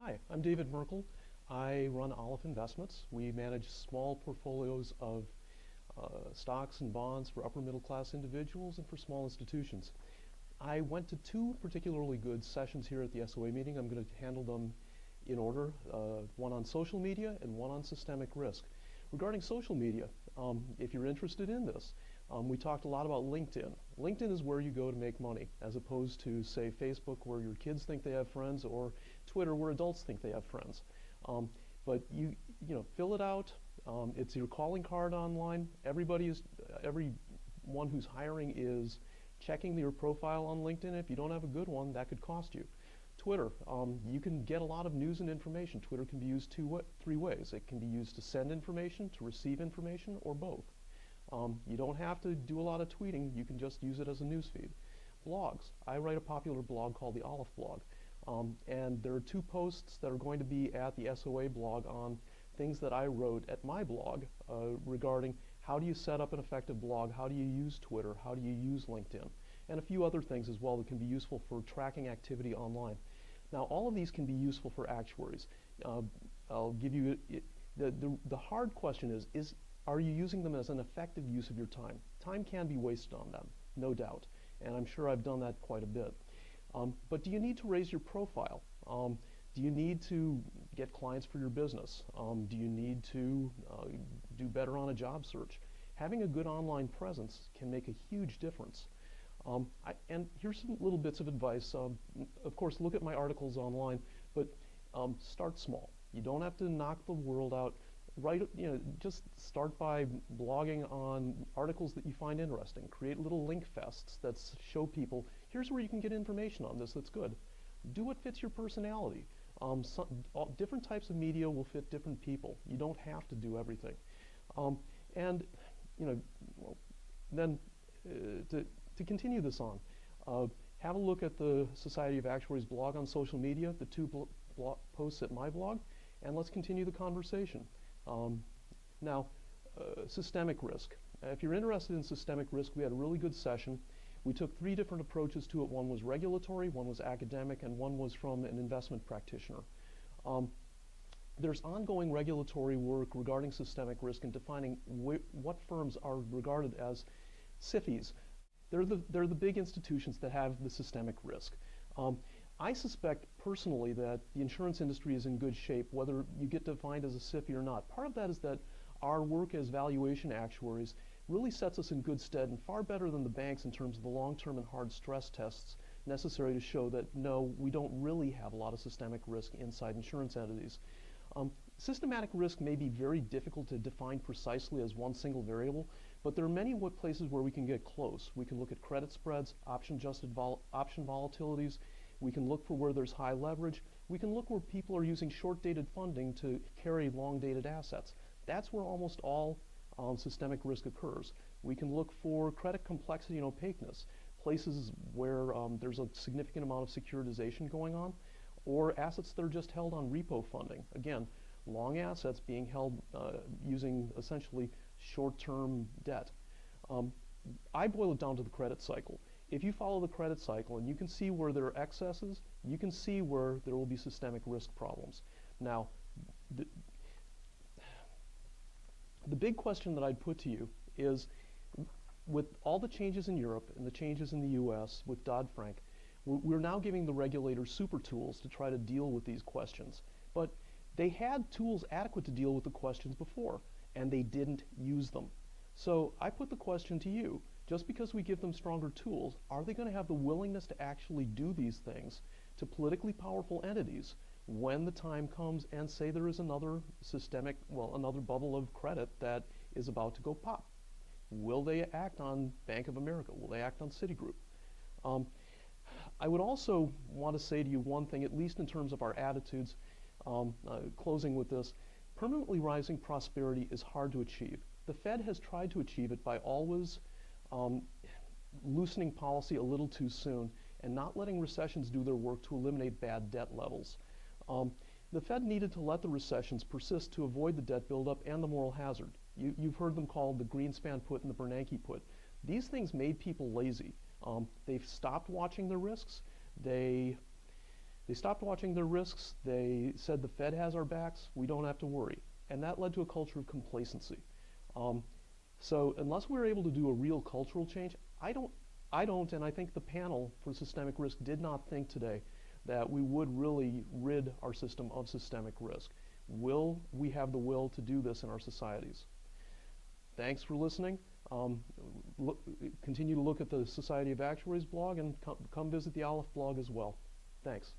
Hi, I'm David Merkel. I run Olive Investments. We manage small portfolios of stocks and bonds for upper middle class individuals and for small institutions. I went to two particularly good sessions here at the SOA meeting. I'm going to handle them in order, one on social media and one on systemic risk. Regarding social media, if you're interested in this, we talked a lot about LinkedIn. LinkedIn is where you go to make money, as opposed to, say, Facebook, where your kids think they have friends, or Twitter, where adults think they have friends. But you fill it out. It's your calling card online. Everyone who's hiring is checking your profile on LinkedIn. If you don't have a good one, that could cost you. Twitter, you can get a lot of news and information. Twitter can be used three ways. It can be used to send information, to receive information, or both. You don't have to do a lot of tweeting. You can just use it as a newsfeed. Blogs. I write a popular blog called the Olive Blog. And there are two posts that are going to be at the SOA blog on things that I wrote at my blog regarding how do you set up an effective blog, how do you use Twitter, how do you use LinkedIn, and a few other things as well that can be useful for tracking activity online. Now, all of these can be useful for actuaries. I'll give you the hard question is are you using them as an effective use of your time? Time can be wasted on them, no doubt, and I'm sure I've done that quite a bit. But do you need to raise your profile? Do you need to get clients for your business? Do you need to do better on a job search? Having a good online presence can make a huge difference. And here's some little bits of advice. Of course, look at my articles online, but start small. You don't have to knock the world out. Just start by blogging on articles that you find interesting. Create little link fests that show people, here's where you can get information on this that's good. Do what fits your personality. Different types of media will fit different people. You don't have to do everything. To continue this on, have a look at the Society of Actuaries blog on social media, the two posts at my blog, and let's continue the conversation. Now, systemic risk. If you're interested in systemic risk, we had a really good session. We took three different approaches to it. One was regulatory, one was academic, and one was from an investment practitioner. There's ongoing regulatory work regarding systemic risk and defining what firms are regarded as SIFIs. They're the big institutions that have the systemic risk. I suspect personally that the insurance industry is in good shape, whether you get defined as a SIFI or not. Part of that is that our work as valuation actuaries really sets us in good stead and far better than the banks in terms of the long-term and hard stress tests necessary to show that no, we don't really have a lot of systemic risk inside insurance entities. Systematic risk may be very difficult to define precisely as one single variable, but there are many places where we can get close. We can look at credit spreads, option volatilities. We can look for where there's high leverage. We can look where people are using short-dated funding to carry long-dated assets. That's where almost all systemic risk occurs. We can look for credit complexity and opaqueness, places where there's a significant amount of securitization going on, or assets that are just held on repo funding. Again, long assets being held using essentially short-term debt. I boil it down to the credit cycle. If you follow the credit cycle and you can see where there are excesses, you can see where there will be systemic risk problems. Now, the big question that I'd put to you is, with all the changes in Europe and the changes in the US with Dodd-Frank, we're now giving the regulators super tools to try to deal with these questions. But they had tools adequate to deal with the questions before, and they didn't use them. So I put the question to you, just because we give them stronger tools, are they going to have the willingness to actually do these things to politically powerful entities when the time comes and say there is another another bubble of credit that is about to go pop? Will they act on Bank of America? Will they act on Citigroup? I would also want to say to you one thing, at least in terms of our attitudes, closing with this, permanently rising prosperity is hard to achieve. The Fed has tried to achieve it by always loosening policy a little too soon and not letting recessions do their work to eliminate bad debt levels. The Fed needed to let the recessions persist to avoid the debt buildup and the moral hazard. You've heard them called the Greenspan put and the Bernanke put. These things made people lazy. They've stopped watching their risks. They They stopped watching their risks. They said the Fed has our backs. We don't have to worry. And that led to a culture of complacency. So unless we're able to do a real cultural change, I don't, and I think the panel for systemic risk did not think today that we would really rid our system of systemic risk. Will we have the will to do this in our societies? Thanks for listening. Continue to look at the Society of Actuaries blog and come visit the Aleph blog as well. Thanks.